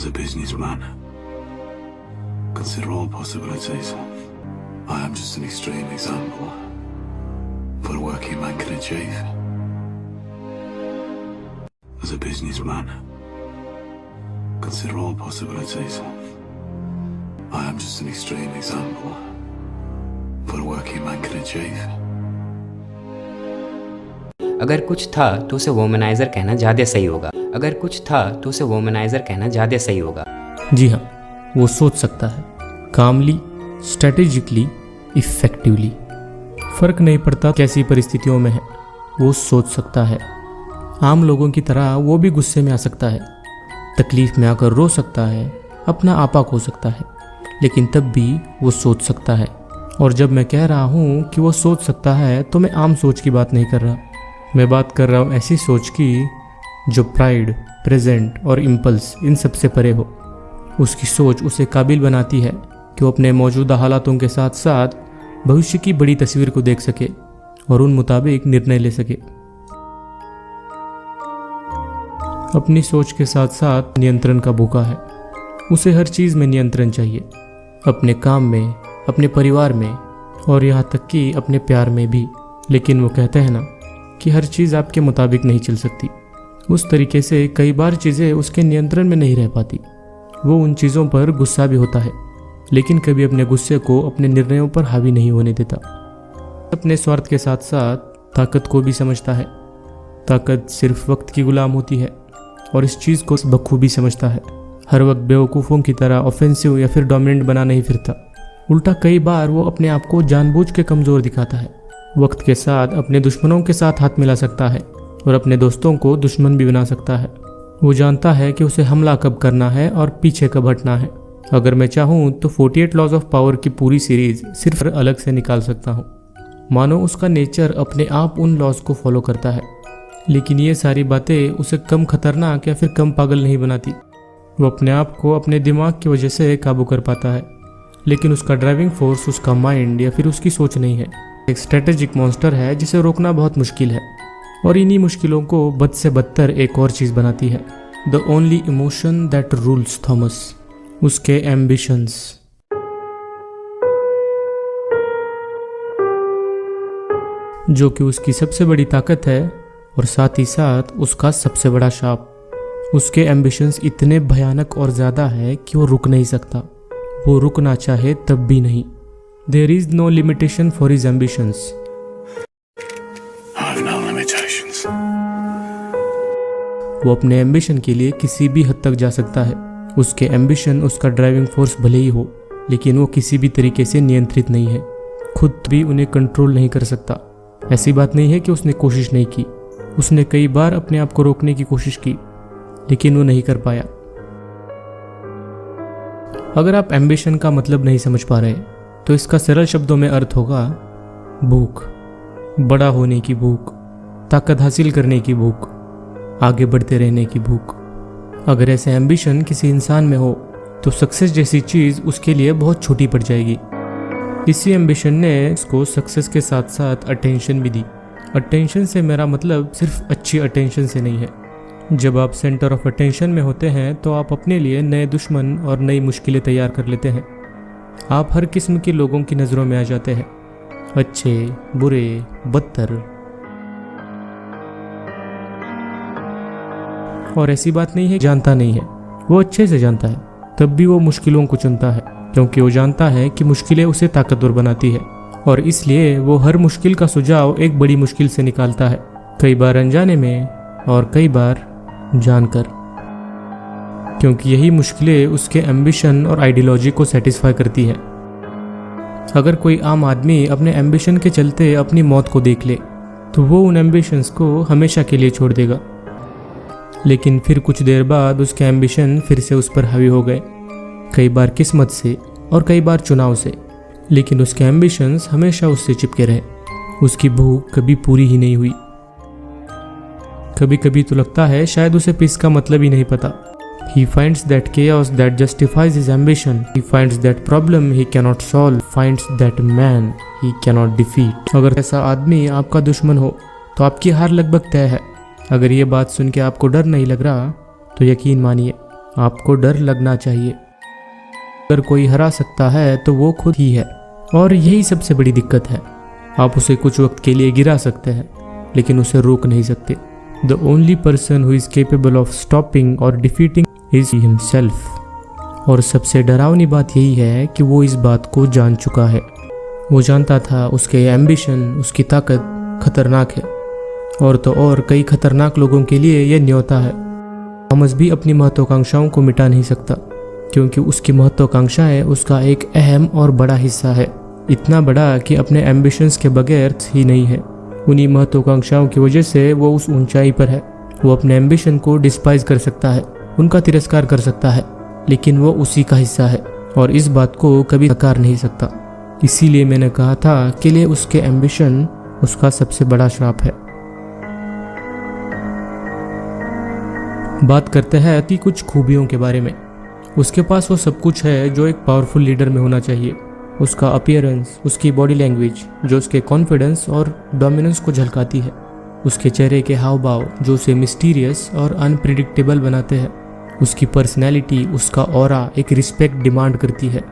As a businessman, consider all possibilities. I am just an extreme example of what a working man can achieve. As a businessman, consider all possibilities. I am just an extreme example of what a working man can achieve. अगर कुछ था तो उसे वोमनाइज़र कहना ज़्यादा सही होगा। अगर कुछ था तो उसे वोमनाइज़र कहना ज़्यादा सही होगा। जी हाँ, वो सोच सकता है, कामली, स्ट्रेटेजिकली, इफेक्टिवली। फर्क नहीं पड़ता कैसी परिस्थितियों में है, वो सोच सकता है। आम लोगों की तरह वो भी गुस्से में आ सकता है, तकलीफ में आकर रो सकता है, अपना आपा खो सकता है, लेकिन तब भी वो सोच सकता है। और जब मैं कह रहा हूँ कि वो सोच सकता है तो मैं आम सोच की बात नहीं कर रहा। मैं बात कर रहा हूँ ऐसी सोच की जो प्राइड, प्रेजेंट और इम्पल्स इन सब से परे हो। उसकी सोच उसे काबिल बनाती है कि वो अपने मौजूदा हालातों के साथ साथ भविष्य की बड़ी तस्वीर को देख सके और उन मुताबिक निर्णय ले सके। अपनी सोच के साथ साथ नियंत्रण का भूखा है। उसे हर चीज़ में नियंत्रण चाहिए, अपने काम में, अपने परिवार में और यहाँ तक कि अपने प्यार में भी। लेकिन वो कहते हैं ना कि हर चीज़ आपके मुताबिक नहीं चल सकती। उस तरीके से कई बार चीज़ें उसके नियंत्रण में नहीं रह पाती। वो उन चीज़ों पर गुस्सा भी होता है, लेकिन कभी अपने गुस्से को अपने निर्णयों पर हावी नहीं होने देता। अपने स्वार्थ के साथ साथ ताकत को भी समझता है। ताकत सिर्फ वक्त की गुलाम होती है और इस चीज़ को बखूबी समझता है। हर वक्त बेवकूफ़ों की तरह ऑफेंसिव या फिर डोमिनेंट बना नहीं फिरता। उल्टा कई बार वो अपने आप को जानबूझ के कमज़ोर दिखाता है। वक्त के साथ अपने दुश्मनों के साथ हाथ मिला सकता है और अपने दोस्तों को दुश्मन भी बना सकता है। वो जानता है कि उसे हमला कब करना है और पीछे कब हटना है। अगर मैं चाहूँ तो 48 लॉज ऑफ पावर की पूरी सीरीज सिर्फ अलग से निकाल सकता हूँ। मानो उसका नेचर अपने आप उन लॉज को फॉलो करता है। लेकिन ये सारी बातें उसे कम खतरनाक या फिर कम पागल नहीं बनाती। वो अपने आप को अपने दिमाग की वजह से काबू कर पाता है, लेकिन उसका ड्राइविंग फोर्स उसका माइंड या फिर उसकी सोच नहीं है। एक स्ट्रेटेजिक मॉन्स्टर है जिसे रोकना बहुत मुश्किल है और इन्हीं मुश्किलों को बद से बदतर एक और चीज़ बनाती है। The only emotion that rules Thomas, उसके एम्बिशंस। जो कि उसकी सबसे बड़ी ताकत है और साथ ही साथ उसका सबसे बड़ा शाप। उसके एम्बिशंस इतने भयानक और ज़्यादा है कि वो रुक नहीं सकता। वो रुकना चाहे तब भी नहीं। There is no limitation for his ambitions. I have no limitations. वो अपने एम्बिशन के लिए किसी भी हद तक जा सकता है। उसके एम्बिशन उसका ड्राइविंग फोर्स भले ही हो, लेकिन वो किसी भी तरीके से नियंत्रित नहीं है। खुद भी उन्हें कंट्रोल नहीं कर सकता। ऐसी बात नहीं है कि उसने कोशिश नहीं की। उसने कई बार अपने आप को रोकने की कोशिश की, लेकिन वो नहीं कर पाया। अगर आप एम्बिशन का मतलब नहीं समझ पा रहे तो इसका सरल शब्दों में अर्थ होगा भूख, बड़ा होने की भूख, ताकत हासिल करने की भूख, आगे बढ़ते रहने की भूख। अगर ऐसे एम्बिशन किसी इंसान में हो तो सक्सेस जैसी चीज़ उसके लिए बहुत छोटी पड़ जाएगी। इसी एम्बिशन ने उसको सक्सेस के साथ साथ अटेंशन भी दी। अटेंशन से मेरा मतलब सिर्फ अच्छी अटेंशन से नहीं है। जब आप सेंटर ऑफ अटेंशन में होते हैं तो आप अपने लिए नए दुश्मन और नई मुश्किलें तैयार कर लेते हैं। आप हर किस्म के लोगों की नज़रों में आ जाते हैं, अच्छे, बुरे, बदतर। और ऐसी बात नहीं है जानता नहीं है, वो अच्छे से जानता है, तब भी वो मुश्किलों को चुनता है क्योंकि वो जानता है कि मुश्किलें उसे ताकतवर बनाती है और इसलिए वो हर मुश्किल का सुझाव एक बड़ी मुश्किल से निकालता है, कई बार अनजाने में और कई बार जानकर, क्योंकि यही मुश्किलें उसके एम्बिशन और आइडियोलॉजी को सेटिस्फाई करती हैं। अगर कोई आम आदमी अपने एम्बिशन के चलते अपनी मौत को देख ले तो वो उन एम्बिशंस को हमेशा के लिए छोड़ देगा। लेकिन फिर कुछ देर बाद उसके एम्बिशन फिर से उस पर हावी हो गए, कई बार किस्मत से और कई बार चुनाव से, लेकिन उसके एम्बिशंस हमेशा उससे चिपके रहे। उसकी भूख कभी पूरी ही नहीं हुई। कभी कभी तो लगता है शायद उसे पीस का मतलब ही नहीं पता। He finds that chaos that justifies his ambition. He finds that problem he cannot solve. Finds that man he cannot defeat. अगर ऐसा आदमी आपका दुश्मन हो तो आपकी हार लगभग तय है। अगर ये बात सुन के आपको डर नहीं लग रहा तो यकीन मानिए आपको डर लगना चाहिए। अगर कोई हरा सकता है तो वो खुद ही है, और यही सबसे बड़ी दिक्कत है। आप उसे कुछ वक्त के लिए गिरा सकते हैं, लेकिन उसे रोक नहीं सकते। The only person who is capable of stopping और डिफीटिंग इज हिमसेल्फ। और सबसे डरावनी बात यही है कि वो इस बात को जान चुका है। वो जानता था उसके एम्बिशन, उसकी ताकत खतरनाक है, और तो और कई खतरनाक लोगों के लिए यह न्योता है। थॉमस भी अपनी महत्वाकांक्षाओं को मिटा नहीं सकता, क्योंकि उसकी महत्वाकांक्षाएं उसका एक अहम और बड़ा हिस्सा है। इतना बड़ा कि अपने एम्बिशंस के बगैर ही नहीं है। उन्हीं महत्वाकांक्षाओं की वजह से वो उस ऊंचाई पर है। वो अपने एम्बिशन को डिस्पाइज कर सकता है, उनका तिरस्कार कर सकता है, लेकिन वो उसी का हिस्सा है और इस बात को कभी नकार नहीं सकता। इसीलिए मैंने कहा था कि लिए उसके एम्बिशन उसका सबसे बड़ा श्राप है। बात करते हैं अति कुछ खूबियों के बारे में। उसके पास वो सब कुछ है जो एक पावरफुल लीडर में होना चाहिए। उसका अपीयरेंस, उसकी बॉडी लैंग्वेज जो उसके कॉन्फिडेंस और डोमिनेंस को झलकाती है, उसके चेहरे के हाव भाव जो उसे मिस्टीरियस और अनप्रिडिक्टेबल बनाते हैं, उसकी पर्सनैलिटी, उसका ऑरा एक रिस्पेक्ट डिमांड करती है।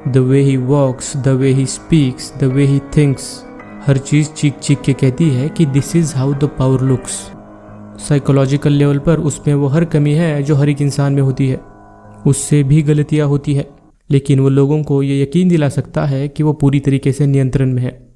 The way he walks, the way he speaks, the way he thinks, हर चीज़ चीख चीख के कहती है कि this is how the power looks. Psychological level पर उसमें वो हर कमी है जो हर एक इंसान में होती है। उससे भी गलतियाँ होती है, लेकिन वो लोगों को ये यकीन दिला सकता है कि वो पूरी तरीके से नियंत्रण में है।